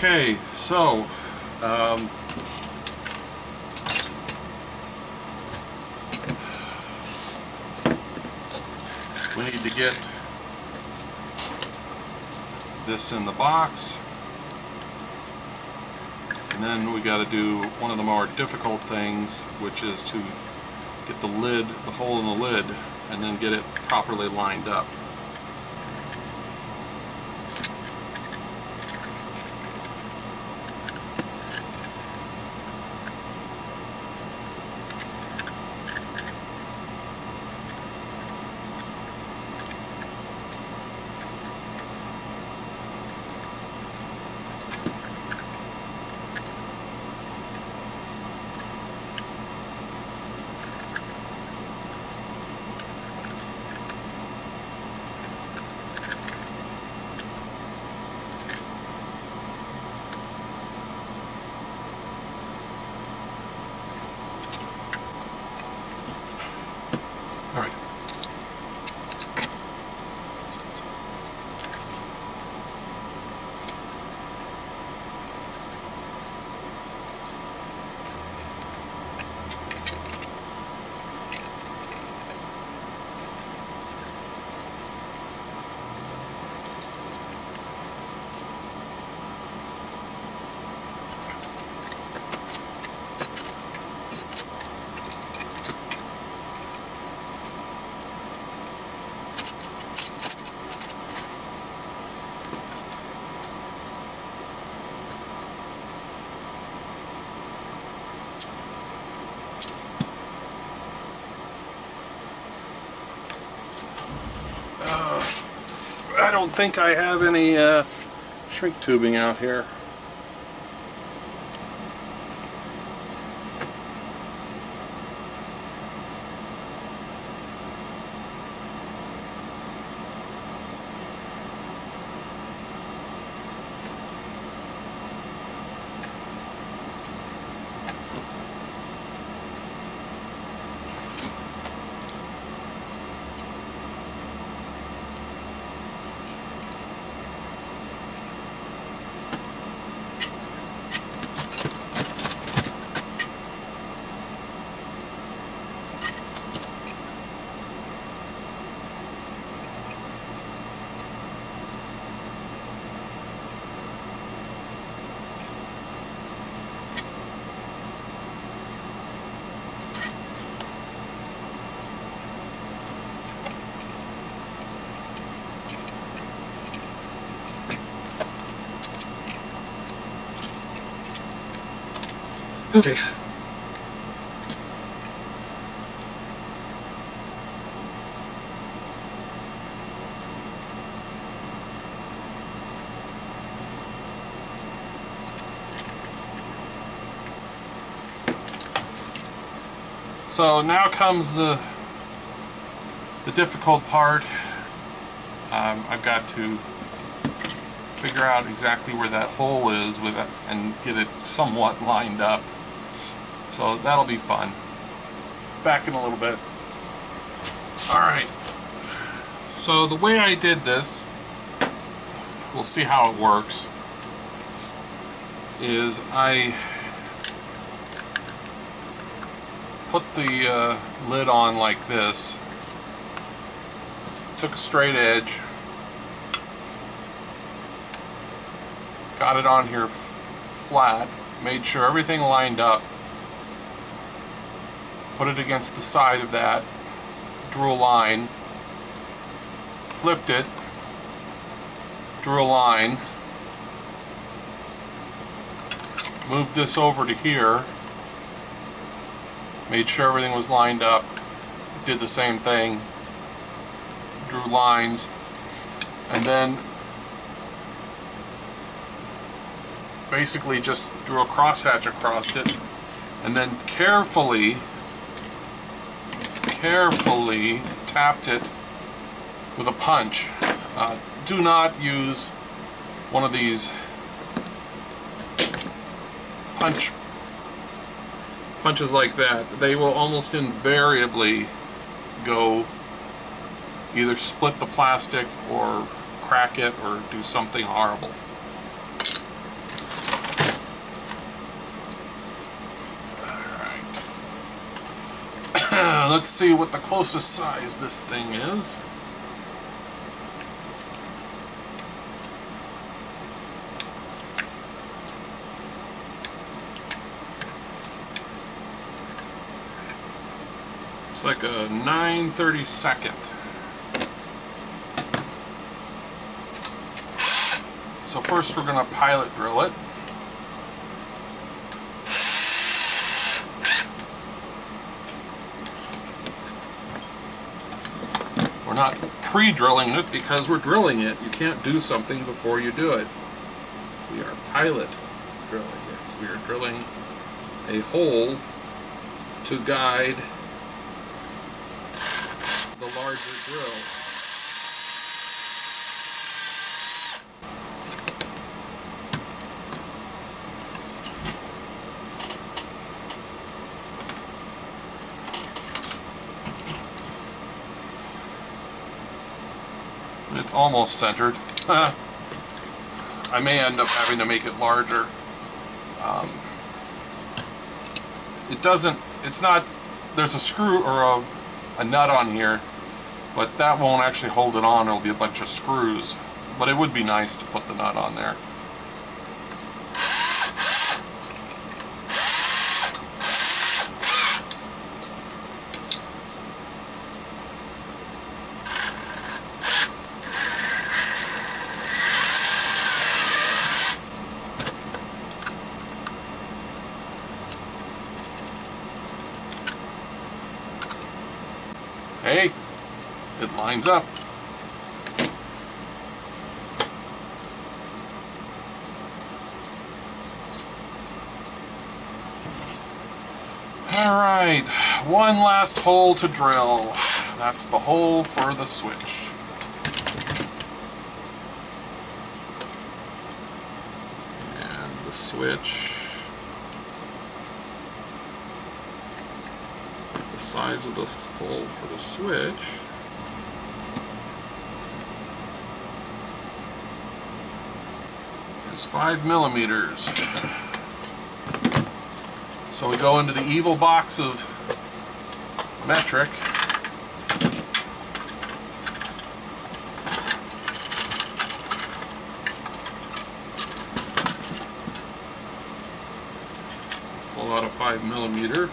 Okay, so we need to get this in the box, and then we got to do one of the more difficult things, which is to get the lid, the hole in the lid, and then get it properly lined up. I don't think I have any shrink tubing out here. Okay. So now comes the difficult part. I've got to figure out exactly where that hole is with it and get it somewhat lined up. So that'll be fun. Back in a little bit. Alright, so the way I did this, we'll see how it works, is I put the lid on like this, took a straight edge, got it on here flat, made sure everything lined up, put it against the side of that, drew a line, flipped it, drew a line, moved this over to here, made sure everything was lined up, did the same thing, drew lines, and then basically just drew a crosshatch across it, and then carefully tapped it with a punch. Do not use one of these punches like that. They will almost invariably go either split the plastic or crack it or do something horrible. let's see what the closest size this thing is. It's like a 9/32. So first we're going to pilot drill it. We're not pre-drilling it because we're drilling it. You can't do something before you do it. We are pilot drilling it. We are drilling a hole to guide the larger drill. It's almost centered. I may end up having to make it larger. It's not, there's a screw or a nut on here, but that won't actually hold it on. It'll be a bunch of screws. But it would be nice to put the nut on there. Hey, it lines up. All right, one last hole to drill. That's the hole for the switch. And the switch. The size of the hole for the switch is 5 millimeters. So we go into the evil box of metric. Pull out a 5 millimeter.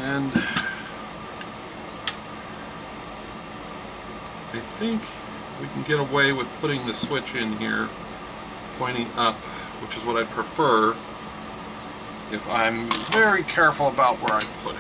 And I think we can get away with putting the switch in here pointing up, which is what I prefer if I'm very careful about where I put it.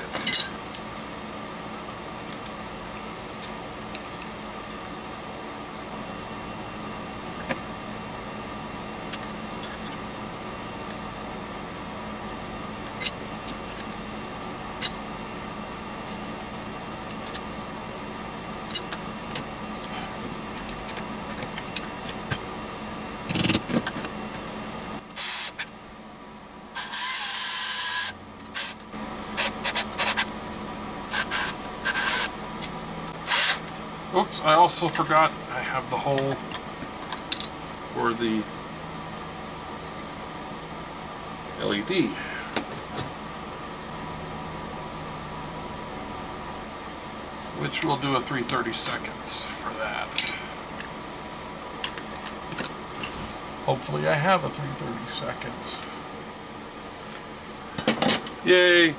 Oops, I also forgot I have the hole for the LED. Which we'll do a 3/32 for that. Hopefully I have a 3/32. Yay!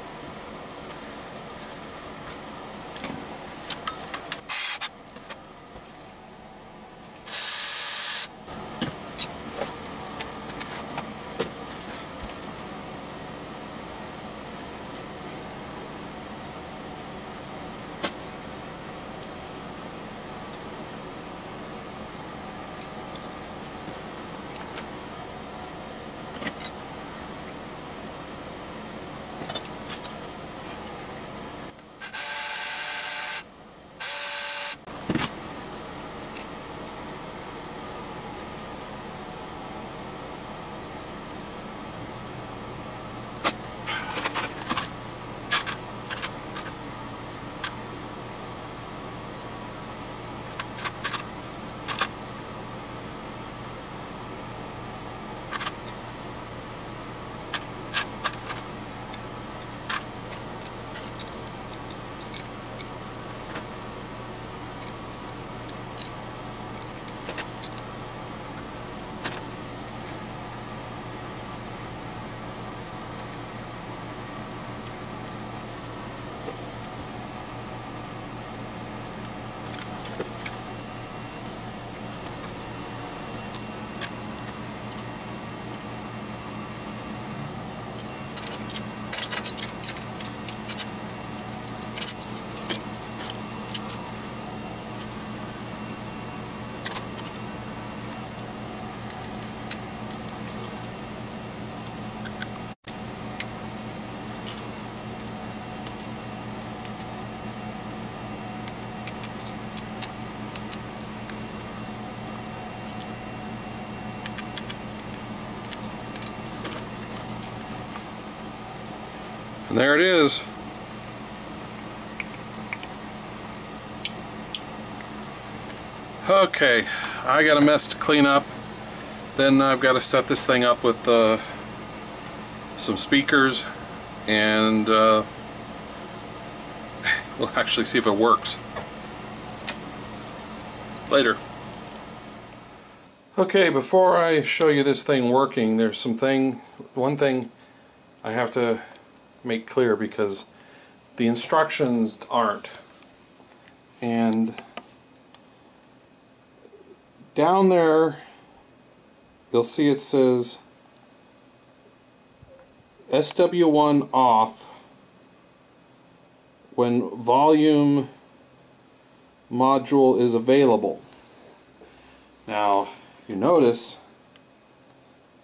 And there it is. Okay, I got a mess to clean up. Then I've got to set this thing up with some speakers, and we'll actually see if it works. Later. Okay, before I show you this thing working, there's one thing I have to make clear, because the instructions aren't. And down there you'll see it says SW1 off when volume module is available. Now if you notice,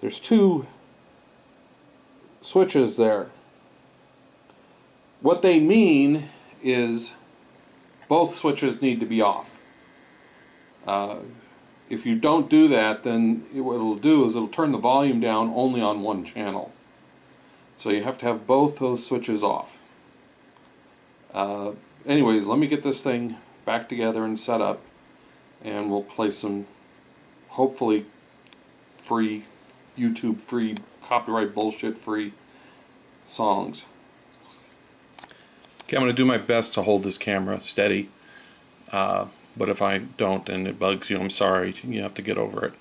there's two switches there. What they mean is both switches need to be off. If you don't do that, then what it'll do is it'll turn the volume down only on one channel. So you have to have both those switches off. Anyways, let me get this thing back together and set up, and we'll play some hopefully free, YouTube free, copyright bullshit free songs. Okay, I'm going to do my best to hold this camera steady. But if I don't and it bugs you, I'm sorry. You have to get over it.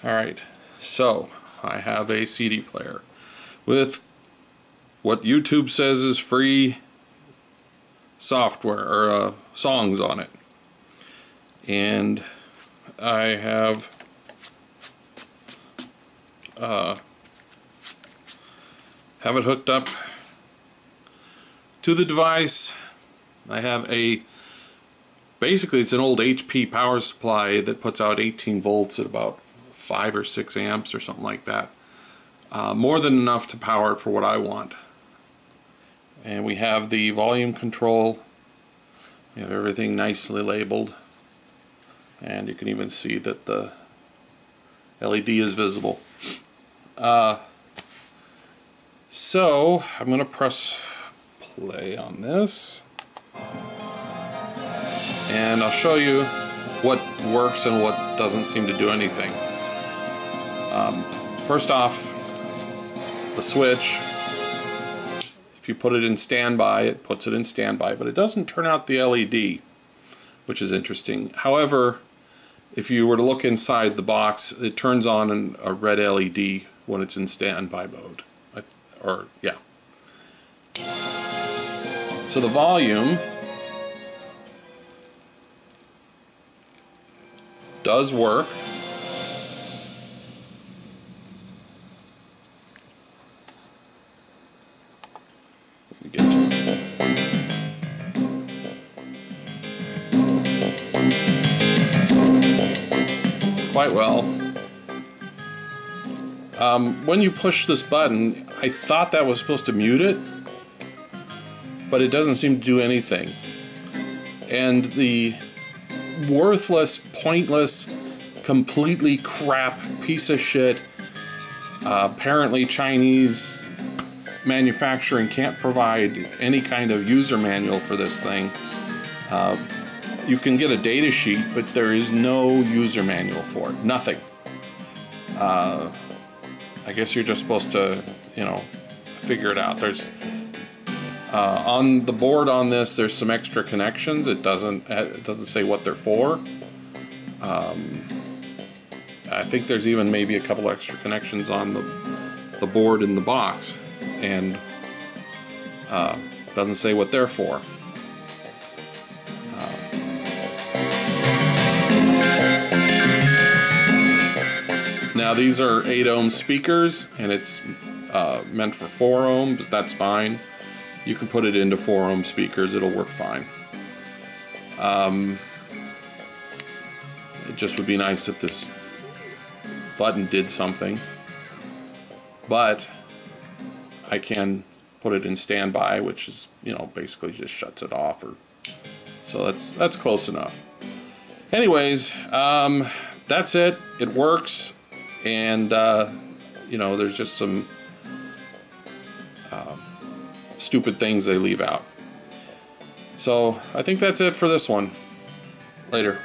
Alright, so I have a CD player with what YouTube says is free software, or songs on it. And I have it hooked up to the device. I have basically it's an old HP power supply that puts out 18 volts at about 5 or 6 amps or something like that. More than enough to power it for what I want. And we have the volume control. We have everything nicely labeled. And you can even see that the LED is visible. So I'm going to press play on this. And I'll show you what works and what doesn't seem to do anything. First off, the switch, if you put it in standby, it puts it in standby, but it doesn't turn out the LED, which is interesting. However, if you were to look inside the box, it turns on a red LED when it's in standby mode. Yeah. So the volume does work. Let me get to it. Quite well. When you push this button, I thought that was supposed to mute it, but it doesn't seem to do anything. And the worthless, pointless, completely crap piece of shit, apparently Chinese manufacturing can't provide any kind of user manual for this thing. You can get a data sheet, but there is no user manual for it. Nothing. I guess you're just supposed to, figure it out. There's on the board on this, there's some extra connections. It doesn't say what they're for. I think there's even maybe a couple extra connections on the board in the box, and doesn't say what they're for. Now these are 8 ohm speakers, and it's meant for 4 ohms. That's fine. You can put it into 4 ohm speakers, it'll work fine. It just would be nice if this button did something, but I can put it in standby, which is, basically just shuts it off, so that's close enough. Anyways, that's it. It works, and there's just some stupid things they leave out. So I think that's it for this one. Later.